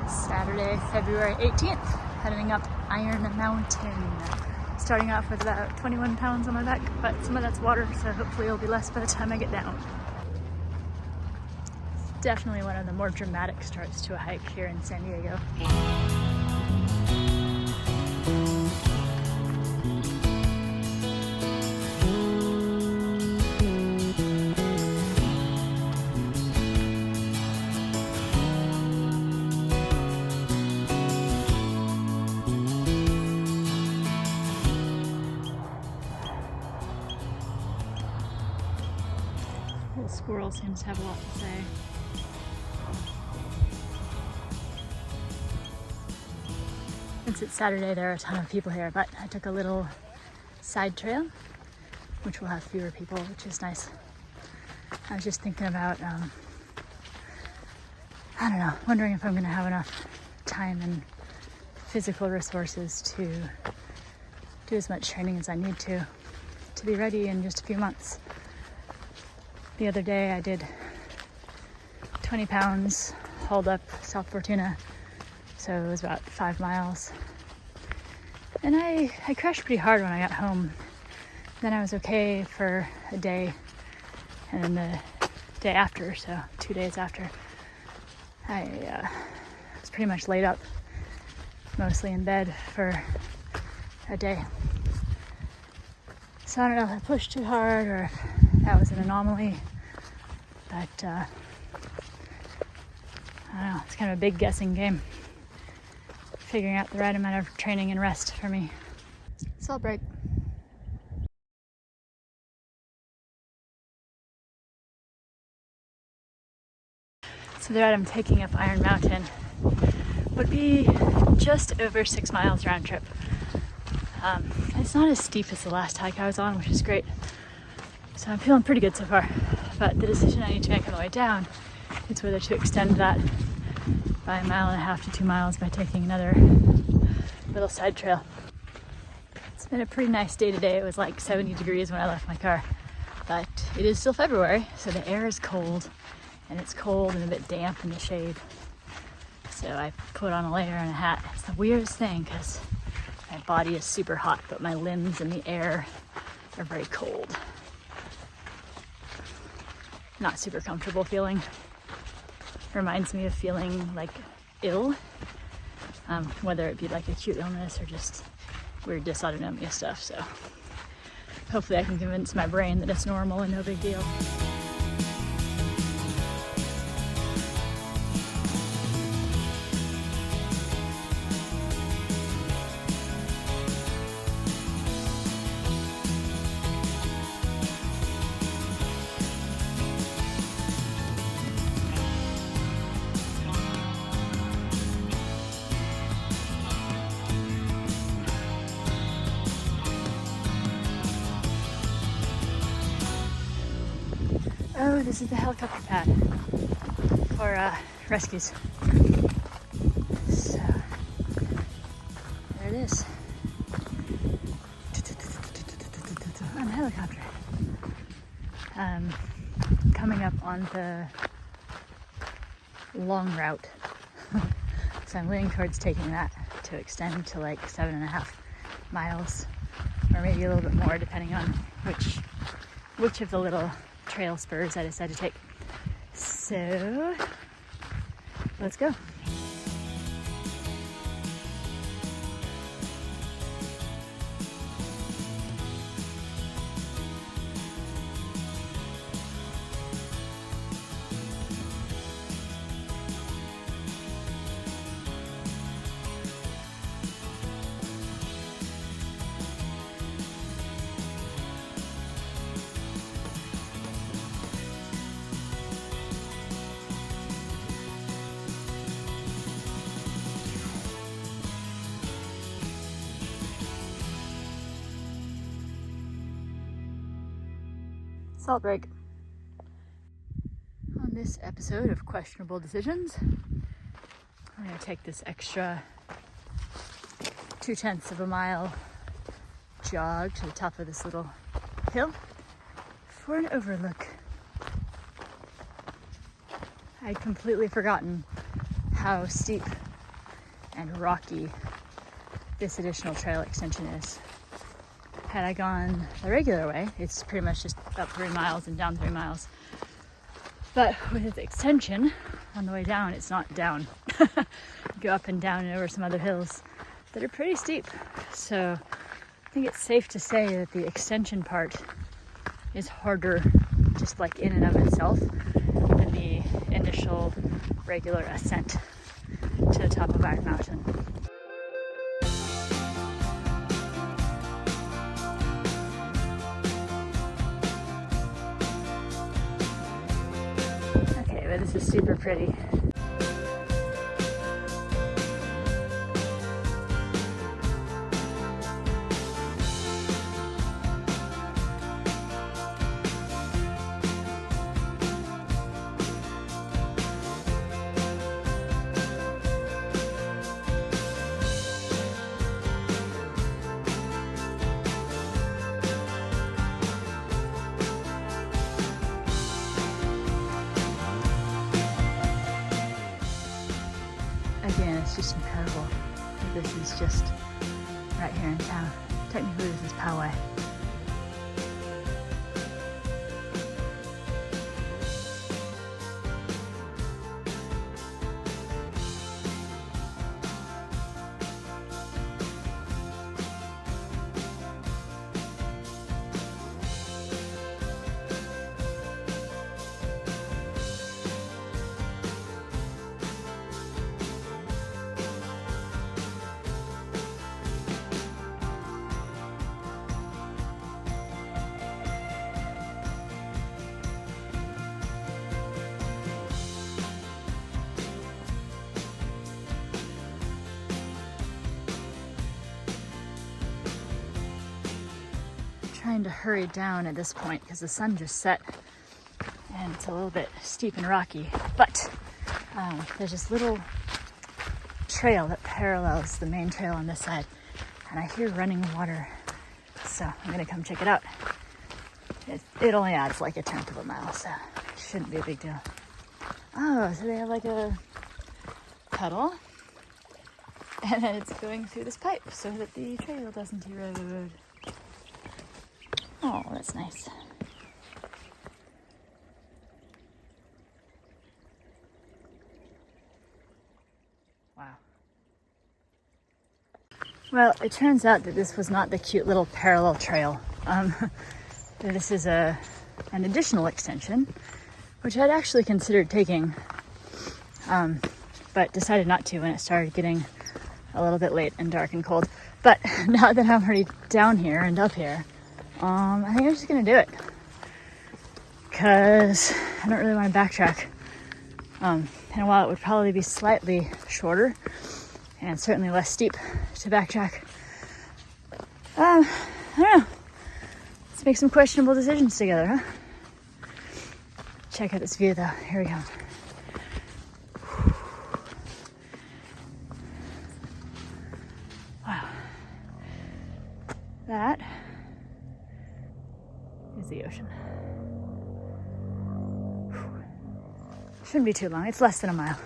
Saturday, February 18th, heading up Iron Mountain. Starting off with about 21 pounds on my back, but some of that's water, so hopefully it'll be less by the time I get down. It's definitely one of the more dramatic starts to a hike here in San Diego. The squirrel seems to have a lot to say. Since it's Saturday, there are a ton of people here, but I took a little side trail, which will have fewer people, which is nice. I was just thinking about, I don't know, wondering if I'm going to have enough time and physical resources to do as much training as I need to be ready in just a few months. The other day I did 20 pounds, hauled up South Fortuna, so it was about 5 miles. And I crashed pretty hard when I got home. Then I was okay for a day, and then the day after, so 2 days after, I was pretty much laid up, mostly in bed for a day. So I don't know if I pushed too hard or if that was an anomaly, but I don't know, it's kind of a big guessing game, figuring out the right amount of training and rest for me. Salt break. So the route I'm taking up Iron Mountain would be just over 6 miles round trip. It's not as steep as the last hike I was on, which is great. So I'm feeling pretty good so far. But the decision I need to make on the way down is whether to extend that by 1.5 to 2 miles by taking another little side trail. It's been a pretty nice day today. It was like 70 degrees when I left my car. But it is still February, so the air is cold. And it's cold and a bit damp in the shade. So I put on a layer and a hat. It's the weirdest thing because my body is super hot, but my limbs and the air are very cold. Not super comfortable feeling. Reminds me of feeling like ill, whether it be like acute illness or just weird dysautonomia stuff. So hopefully I can convince my brain that it's normal and no big deal. Oh, this is the helicopter pad for rescues. So, there it is. On a helicopter. Coming up on the long route. So I'm leaning towards taking that to extend to like 7.5 miles, or maybe a little bit more depending on which of the little trail spurs I decide to take. So let's go. Salt break. On this episode of Questionable Decisions, I'm going to take this extra 0.2 of a mile jog to the top of this little hill for an overlook. I'd completely forgotten how steep and rocky this additional trail extension is. Had I gone the regular way, it's pretty much just up 3 miles and down 3 miles. But with its extension, on the way down, it's not down. Go up and down and over some other hills that are pretty steep. So I think it's safe to say that the extension part is harder, just like in and of itself, than the initial regular ascent to the top of Iron Mountain. Okay, but this is super pretty. Again, it's just incredible that this is just right here in town. Technically, this is Poway. Trying to hurry down at this point because the sun just set and it's a little bit steep and rocky, but there's this little trail that parallels the main trail on this side, and I hear running water, so I'm gonna come check it out. It only adds like 1/10 of a mile, so it shouldn't be a big deal. Oh, so they have like a puddle, and then it's going through this pipe so that the trail doesn't erode. Oh, that's nice. Wow. Well, it turns out that this was not the cute little parallel trail. This is an additional extension, which I'd actually considered taking, but decided not to when it started getting a little bit late and dark and cold. But now that I'm already down here and up here, I think I'm just gonna do it because I don't really want to backtrack. And while it would probably be slightly shorter and certainly less steep to backtrack, I don't know. Let's make some questionable decisions together, huh? Check out this view though. Here we go. Wow. That is the ocean. Shouldn't be too long. It's less than a mile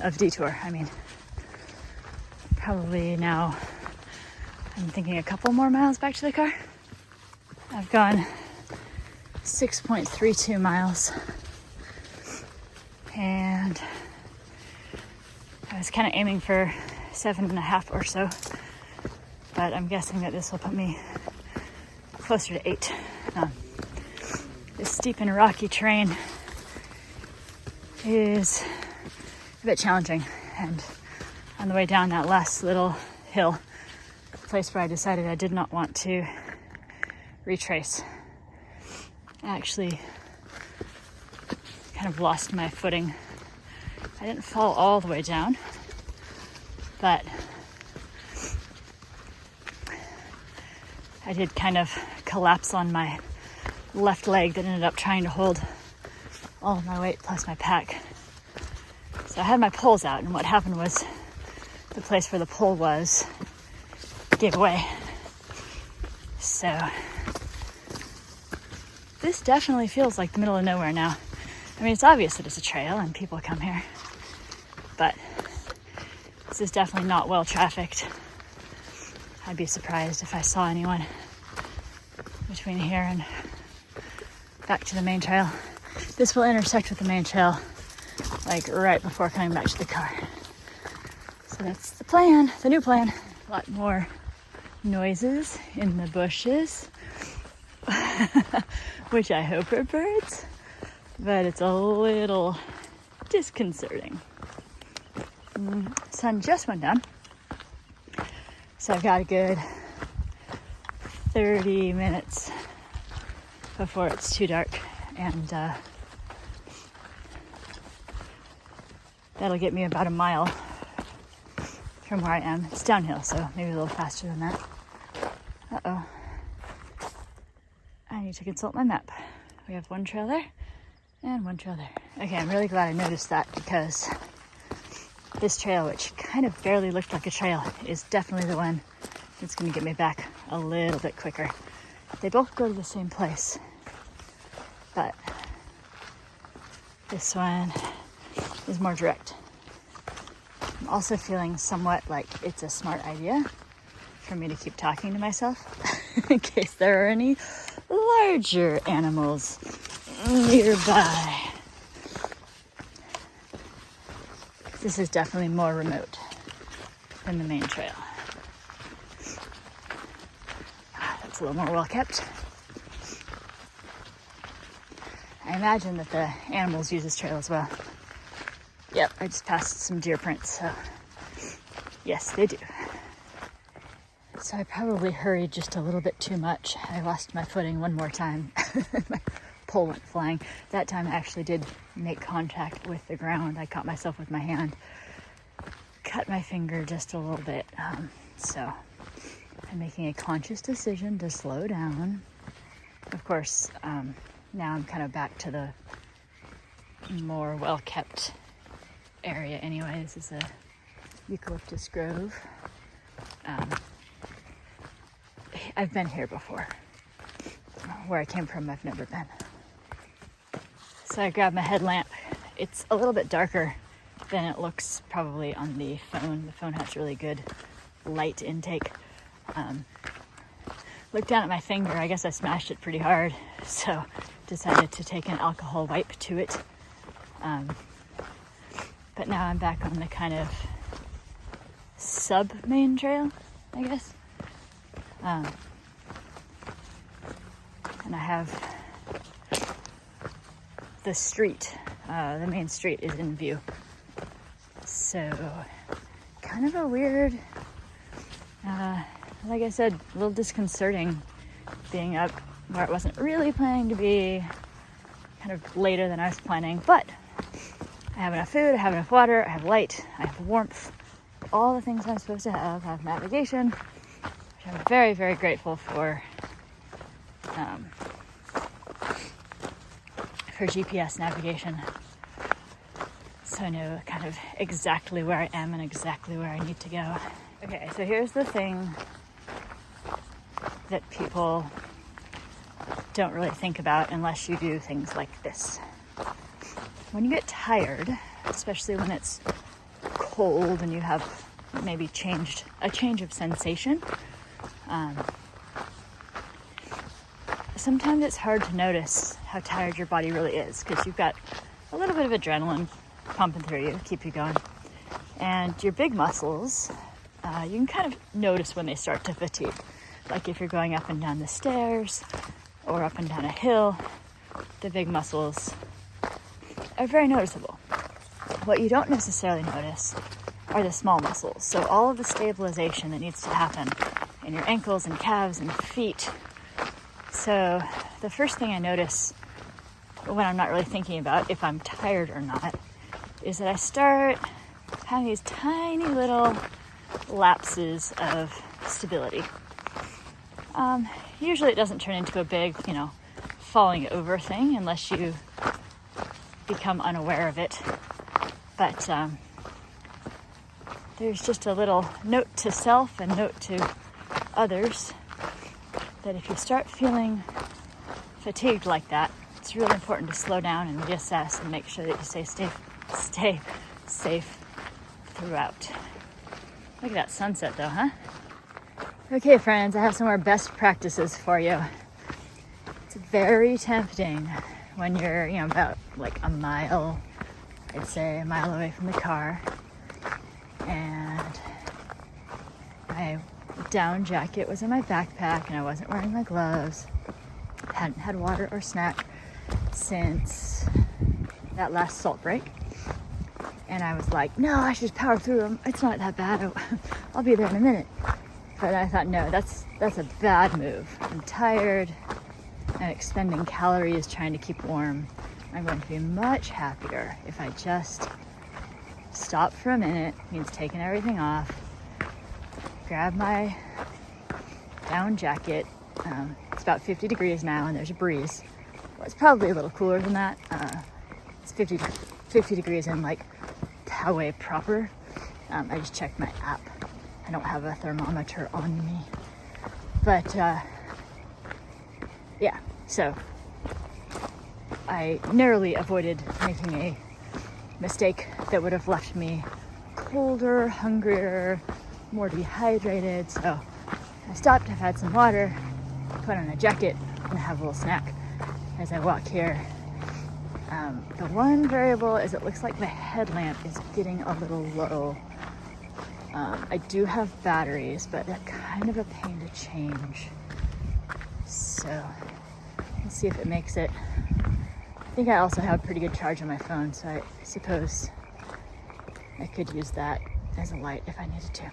of detour. I mean, probably now I'm thinking a couple more miles back to the car. I've gone 6.32 miles, and I was kind of aiming for 7.5 or so, but I'm guessing that this will put me closer to 8. This steep and rocky terrain is a bit challenging, and on the way down that last little hill, the place where I decided I did not want to retrace, I actually kind of lost my footing. I didn't fall all the way down, but I did kind of collapse on my left leg that ended up trying to hold all of my weight plus my pack. So I had my poles out, and what happened was the place where the pole was gave away. So this definitely feels like the middle of nowhere now. I mean, it's obvious that it's a trail and people come here, but This is definitely not well trafficked. I'd be surprised if I saw anyone between here and back to the main trail. This will intersect with the main trail like right before coming back to the car. So that's the plan, the new plan. A lot more noises in the bushes, which I hope are birds, but it's a little disconcerting. Sun just went down, so I've got a good 30 minutes before it's too dark, and that'll get me about a mile from where I am. It's downhill, so maybe a little faster than that. Uh-oh. I need to consult my map. We have one trail there and one trail there. Okay, I'm really glad I noticed that, because this trail, which kind of barely looked like a trail, is definitely the one that's going to get me back a little bit quicker. They both go to the same place, but this one is more direct. I'm also feeling somewhat like it's a smart idea for me to keep talking to myself in case there are any larger animals nearby. This is definitely more remote than the main trail. That's a little more well kept. I imagine that the animals use this trail as well. Yep, I just passed some deer prints, so yes, they do. So I probably hurried just a little bit too much. I lost my footing one more time. My pole went flying. That time I actually did make contact with the ground. I caught myself with my hand, cut my finger just a little bit. So I'm making a conscious decision to slow down. Of course, now I'm kind of back to the more well-kept area anyway. This is a eucalyptus grove. I've been here before. Where I came from, I've never been. So I grabbed my headlamp. It's a little bit darker than it looks probably on the phone. The phone has really good light intake. Looked down at my finger. I guess I smashed it pretty hard, so decided to take an alcohol wipe to it. But now I'm back on the kind of sub-main trail, I guess. And I have the street, the main street is in view. So, kind of a weird, like I said, a little disconcerting being up where it wasn't really planning to be, kind of later than I was planning, but I have enough food, I have enough water, I have light, I have warmth, all the things I'm supposed to have. I have navigation, which I'm very, very grateful for GPS navigation, so I know kind of exactly where I am and exactly where I need to go. Okay, so here's the thing that people don't really think about unless you do things like this. When you get tired, especially when it's cold and you have maybe a change of sensation, sometimes it's hard to notice how tired your body really is, because you've got a little bit of adrenaline pumping through you, keep you going. And your big muscles, you can kind of notice when they start to fatigue. Like if you're going up and down the stairs or up and down a hill, the big muscles are very noticeable. What you don't necessarily notice are the small muscles. So all of the stabilization that needs to happen in your ankles and calves and feet. So the first thing I notice when I'm not really thinking about if I'm tired or not is that I start having these tiny little lapses of stability. Usually it doesn't turn into a big, falling over thing unless you become unaware of it. But there's just a little note to self and note to others that if you start feeling fatigued like that, it's really important to slow down and reassess and make sure that you stay safe throughout. Look at that sunset though, huh? Okay, friends, I have some more best practices for you. It's very tempting when you're, about like a mile, I'd say a mile away from the car, and my down jacket was in my backpack and I wasn't wearing my gloves. Hadn't had water or snack since that last salt break. And I was like, no, I should just power through them. It's not that bad. I'll be there in a minute. But I thought, no, that's a bad move. I'm tired. I'm expending calories trying to keep warm. I'm going to be much happier if I just stop for a minute. It means taking everything off. Grab my down jacket. It's about 50 degrees now and there's a breeze. Well, it's probably a little cooler than that. It's 50 degrees in like Poway proper. I just checked my app. I don't have a thermometer on me. But yeah, so I narrowly avoided making a mistake that would have left me colder, hungrier, more dehydrated. So I stopped, I've had some water, put on a jacket, and have a little snack as I walk here. The one variable is it looks like the headlamp is getting a little low. I do have batteries, but they're kind of a pain to change. So let's see if it makes it. I think I also have pretty good charge on my phone, so I suppose I could use that as a light if I needed to.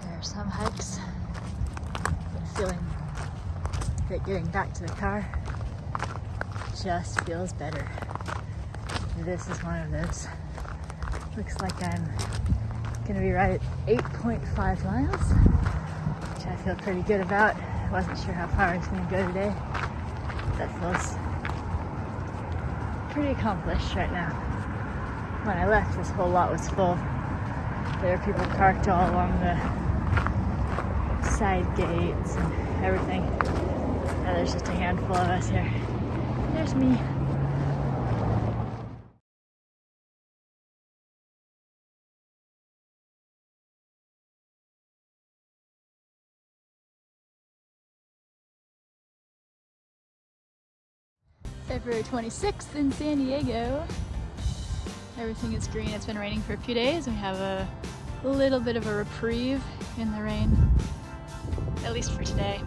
There's some hikes, but feeling that getting back to the car just feels better. This is one of those. Looks like I'm gonna be right at 8.5 miles, which I feel pretty good about. I wasn't sure how far I was gonna go today. That feels pretty accomplished right now. When I left, this whole lot was full. There were people parked all along the side gates and everything. Now there's just a handful of us here. There's me. February 26th in San Diego. Everything is green. It's been raining for a few days. We have a little bit of a reprieve in the rain, at least for today.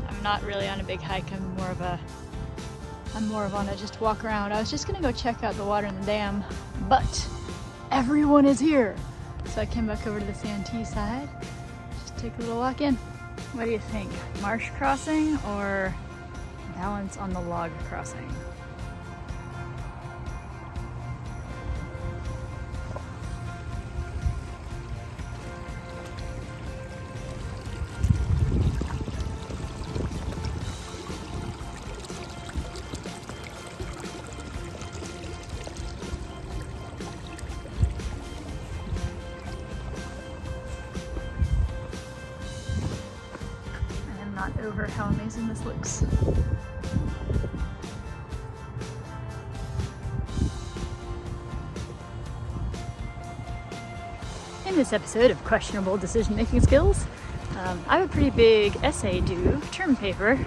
I'm not really on a big hike. I'm more of on a just walk around. I was just gonna go check out the water in the dam, but everyone is here. So I came back over to the Santee side, just take a little walk in. What do you think? Marsh crossing or balance on the log crossing? Over how amazing this looks. In this episode of Questionable Decision-Making Skills, I have a pretty big essay due, term paper,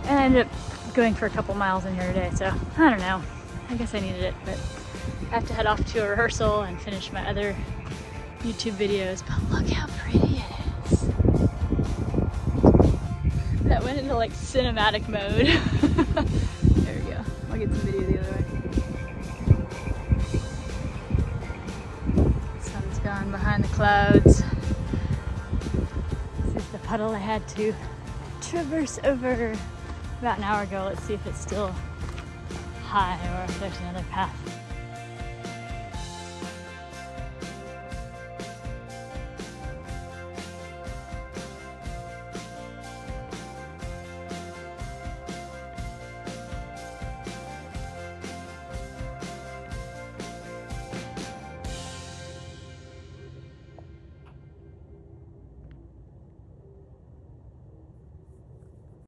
and I ended up going for a couple miles in here today, so I don't know. I guess I needed it, but I have to head off to a rehearsal and finish my other YouTube videos, but look how pretty it is. That went into like cinematic mode. There we go. I'll get some video the other way. Sun's gone behind the clouds. This is the puddle I had to traverse over about an hour ago. Let's see if it's still high or if there's another path.